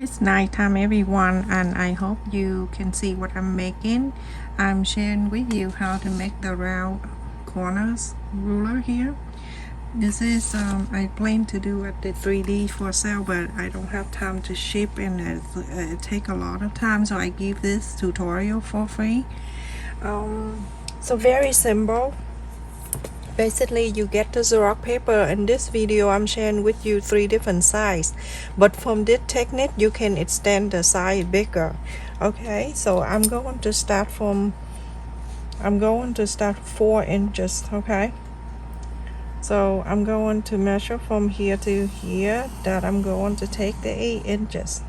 It's nighttime everyone, and I hope you can see what I'm making. I'm sharing with you how to make the round corners ruler here. This is I plan to do at the 3D for sale, but I don't have time to ship, and it take a lot of time, so I give this tutorial for free. So very simple. Basically, you get the Xerox paper. In this video, I'm sharing with you 3 different sizes. But from this technique, you can extend the size bigger. Okay, so I'm going to start 4 inches. Okay, so I'm going to measure from here to here. That I'm going to take the 8 inches.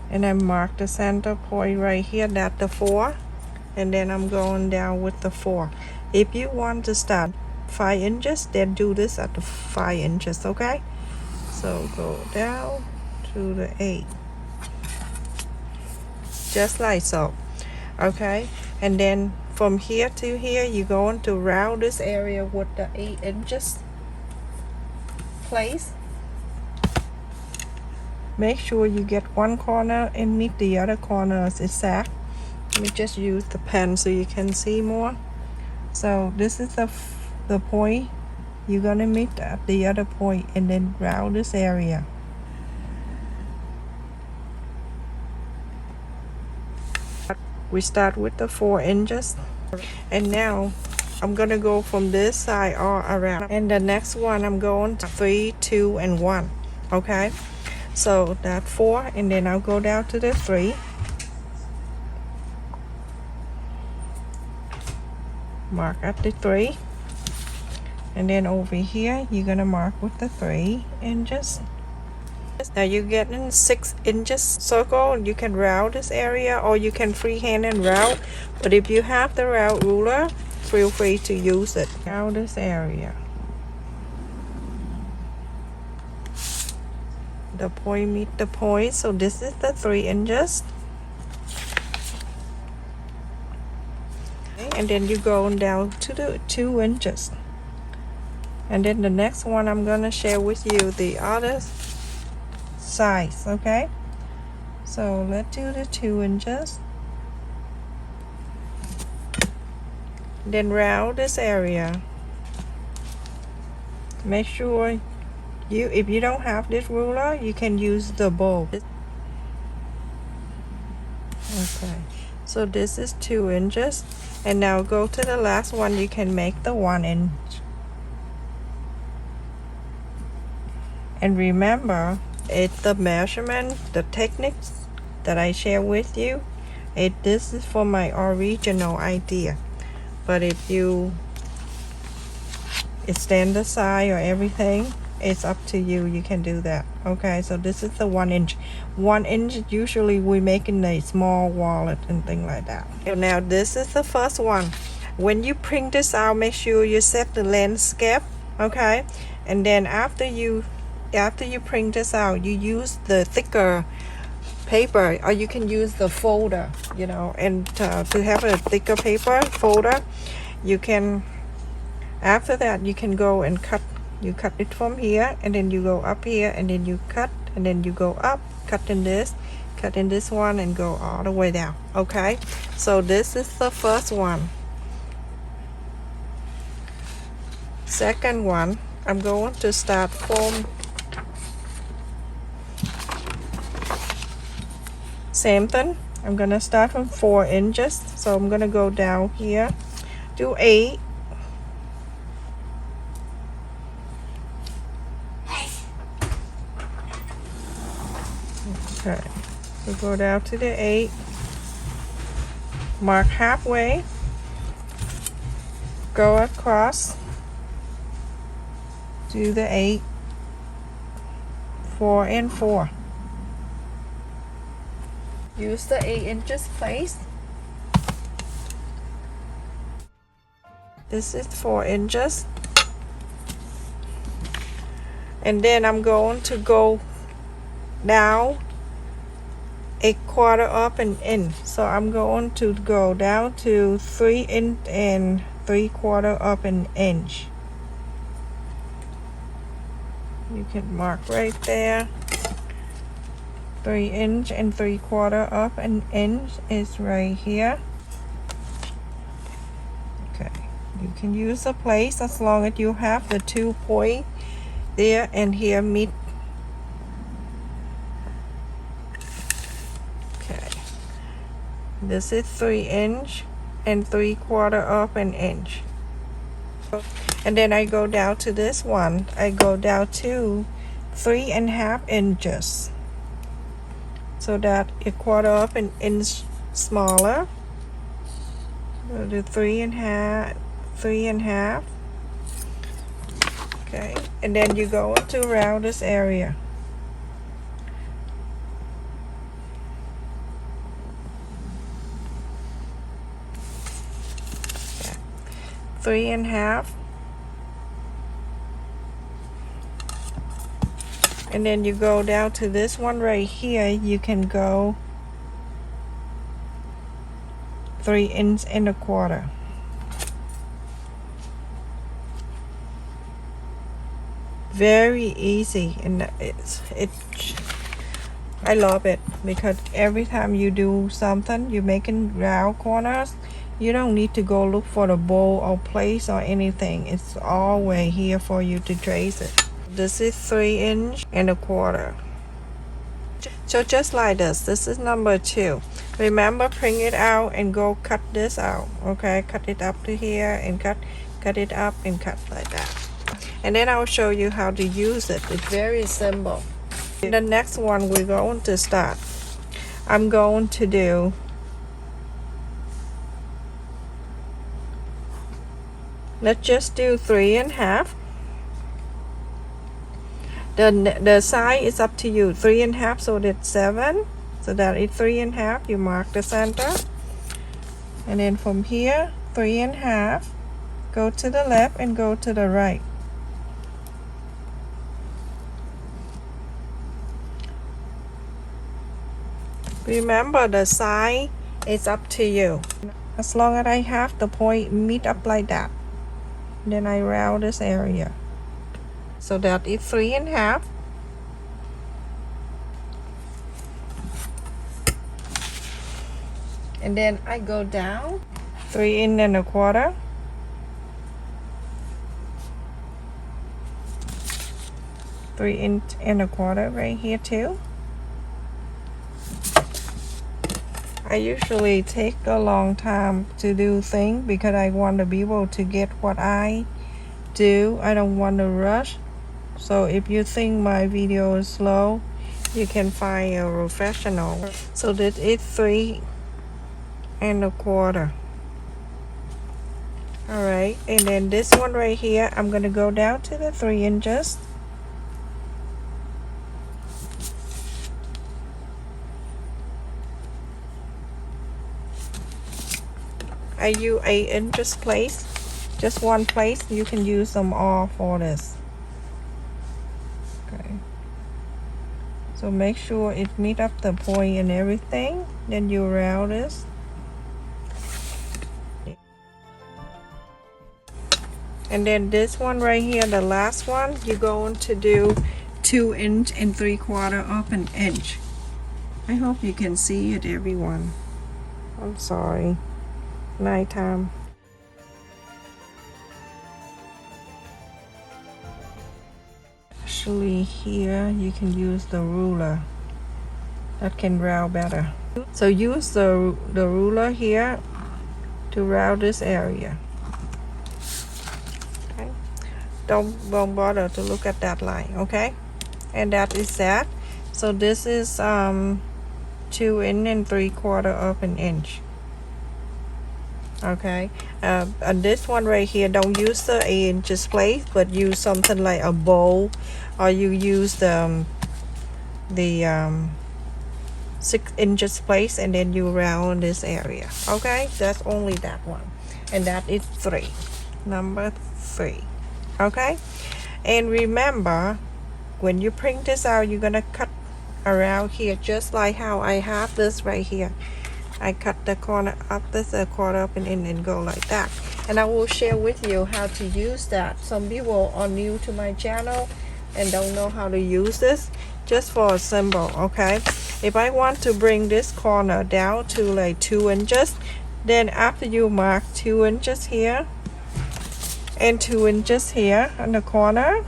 And I mark the center point right here. That's the 4. And then I'm going down with the 4. If you want to start 5 inches, then do this at the 5 inches. Okay, so go down to the 8, just like so. Okay, and then from here to here, you're going to round this area with the 8 inches place. Make sure you get one corner and meet the other corners exact. Let me just use the pen so you can see more. So this is the point you're gonna meet at the other point, and then round this area. We start with the 4 inches, and now I'm gonna go from this side all around, and the next one I'm going to 3, 2, and 1. Okay, so that 4, and then I'll go down to the 3. Mark at the 3, and then over here you're gonna mark with the 3 inches. Now you're getting 6 inches circle. You can round this area, or you can freehand and round, but if you have the round ruler, feel free to use it. Round this area. The point meet the point, so this is the 3 inches. And then you go down to the 2 inches, and then the next one I'm gonna share with you the other size. Okay, so let's do the 2 inches, then round this area. Make sure if you don't have this ruler, you can use the bowl. Okay, so this is 2 inches. And now go to the last one. You can make the 1 inch. And remember, it's the measurement, the techniques that I share with you. This is for my original idea. But if you extend the size or everything, it's up to you. You can do that. Okay, so this is the 1 inch. 1 inch usually we make in a small wallet and things like that. Now this is the first one. When you print this out, make sure you set the landscape. Okay, and then after you print this out, you use the thicker paper, or you can use the folder, you know. And to have a thicker paper folder, you can, after that, you can go and cut. You cut it from here, and then you go up here, and then you cut, and then you go up, cut in this one, and go all the way down. Okay, so this is the first one. Second one, I'm going to start from same thing. I'm gonna start from 4 inches, so I'm gonna go down here to 8. Okay, so go down to the 8, mark halfway, go across, do the 8, 4 and 4. Use the 8 inches place. This is 4 inches. And then I'm going to go down 1/4 up and in. So I'm going to go down to 3 3/4 up an inch. You can mark right there. 3 inch and 3/4 up, an inch is right here. Okay, you can use a place as long as you have the 2 point there and here meet. Okay, this is 3 inch and 3/4 up, an inch. And then I go down to this one. I go down to 3.5 inches, so that a 1/4 up, an inch smaller. We'll do 3.5. Okay, and then you go into around this area. Okay. 3.5. And then you go down to this one right here. You can go 3 inch and 1/4. Very easy, and I love it because every time you do something, you're making round corners, you don't need to go look for the bowl or place or anything. It's always here for you to trace it. This is 3 inch and 1/4. So just like this is number 2. Remember, print it out and go cut this out. Okay, cut it up to here and cut it up and cut like that. And then I'll show you how to use it. It's very simple. The next one we're going to start. I'm going to do let's just do 3.5. The side is up to you. 3.5, so that's 7. So that is 3.5. You mark the center, and then from here 3.5. Go to the left and go to the right. Remember, the side is up to you. As long as I have the point meet up like that, then I round this area. So that is 3.5. And then I go down 3 inch and 1/4. 3 inch and 1/4 right here too. I usually take a long time to do things because I want to be able to get what I do. I don't want to rush. So if you think my video is slow, you can find a professional. So this is 3 1/4. Alright, and then this one right here, I'm going to go down to the 3 inches. I use 8 inches place, just one place. You can use them all for this. Okay, so make sure it meet up the point and everything, then you round this. And then this one right here, the last one, you're going to do 2 inch and 3/4 up an inch. I hope you can see it, everyone. I'm sorry. Nighttime. Actually, here you can use the ruler. That can round better. So use the ruler here to round this area. Okay. Don't bother to look at that line. Okay, and that is that. So this is 2 inch and 3/4 up an inch. Okay, and this one right here, don't use the 8 inches place, but use something like a bowl, or you use the 6 inches place, and then you round this area. Okay, that's only that one, and that is 3, number 3. Okay, and remember, when you print this out, you're gonna cut around here just like how I have this right here. I cut the corner up, this a quarter up and in, and go like that. And I will share with you how to use that. Some people are new to my channel, and don't know how to use this, just for a symbol, okay? If I want to bring this corner down to like 2 inches, then after you mark 2 inches here and 2 inches here on the corner,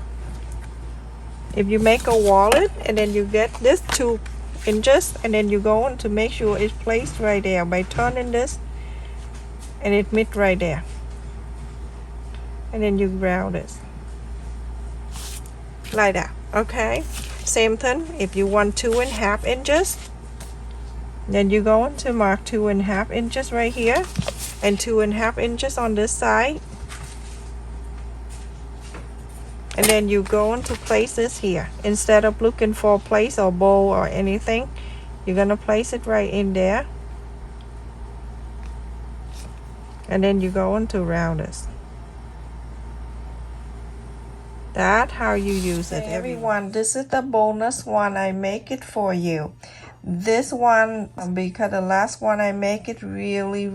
if you make a wallet and then you get this 2 inches, and then you go on to make sure it's placed right there by turning this, and it meet right there, and then you round this like that, okay? Same thing, if you want 2.5 inches, then you go on to mark 2.5 inches right here and 2.5 inches on this side, and then you go on to place this here. Instead of looking for a place or bowl or anything, you're gonna place it right in there, and then you go on to round this. That's how you use it. Hey everyone, this is the bonus one. I make it for you. This one, because the last one I make it really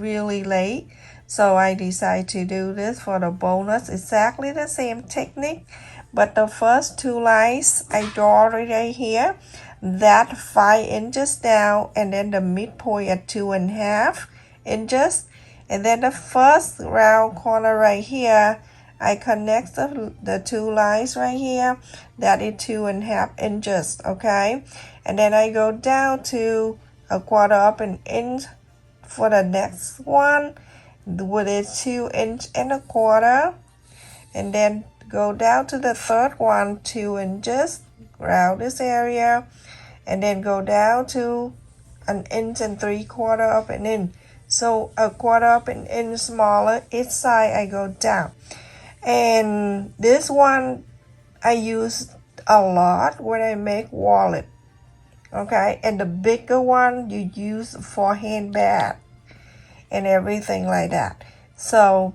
late, so I decided to do this for the bonus. Exactly the same technique, but the first 2 lines I draw right here, that 5 inches down, and then the midpoint at 2.5 inches, and then the first round corner right here, I connect the 2 lines right here, that is 2.5 inches, okay? And then I go down to a 1/4 of an inch for the next one, with a 2.25 inches, and then go down to the third one, 2 inches, round this area, and then go down to 1.75 of an inch. So a 1/4 of an inch smaller each side I go down. And this one I use a lot when I make wallet, okay? And the bigger one you use for handbag and everything like that. So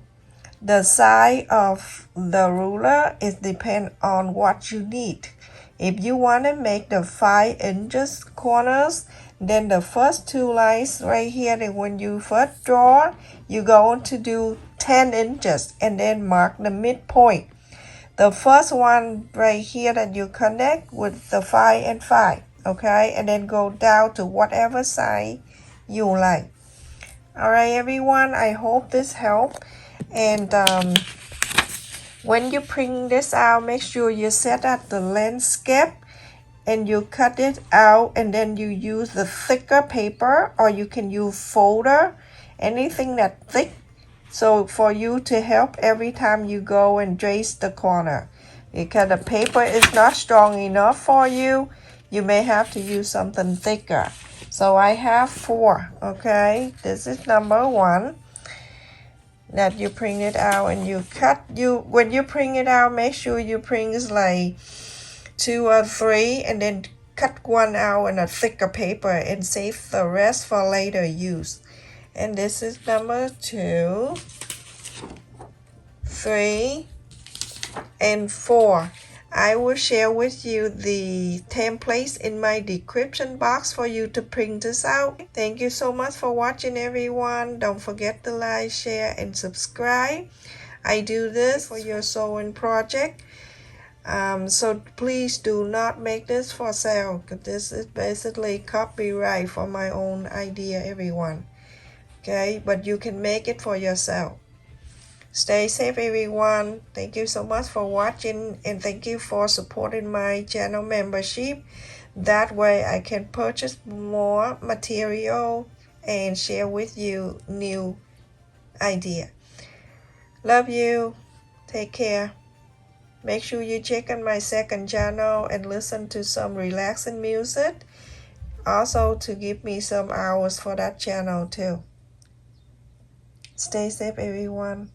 the size of the ruler is depend on what you need. If you want to make the 5 inches corners, then the first 2 lines right here, then when you first draw, you go to do 10 inches and then mark the midpoint. The first one right here that you connect with the 5 and 5, okay? And then go down to whatever size you like. All right, everyone, I hope this helped. And when you print this out, make sure you set up the landscape and you cut it out, and then you use the thicker paper, or you can use folder, anything that thick, so for you to help every time you go and trace the corner. Because the paper is not strong enough for you, you may have to use something thicker. So I have 4, okay? This is number 1 that you print it out, and you cut. When you print it out, make sure you print like 2 or 3, and then cut 1 out in a thicker paper and save the rest for later use. And this is number 2, 3, and 4. I will share with you the templates in my description box for you to print this out. Thank you so much for watching, everyone. Don't forget to like, share, and subscribe. I do this for your sewing project. So please do not make this for sale, because this is basically copyright for my own idea, everyone. Okay, but you can make it for yourself. Stay safe, everyone. Thank you so much for watching, and thank you for supporting my channel membership. That way I can purchase more material and share with you new idea. Love you. Take care. Make sure you check on my second channel and listen to some relaxing music. Also to give me some hours for that channel too. Stay safe, everyone.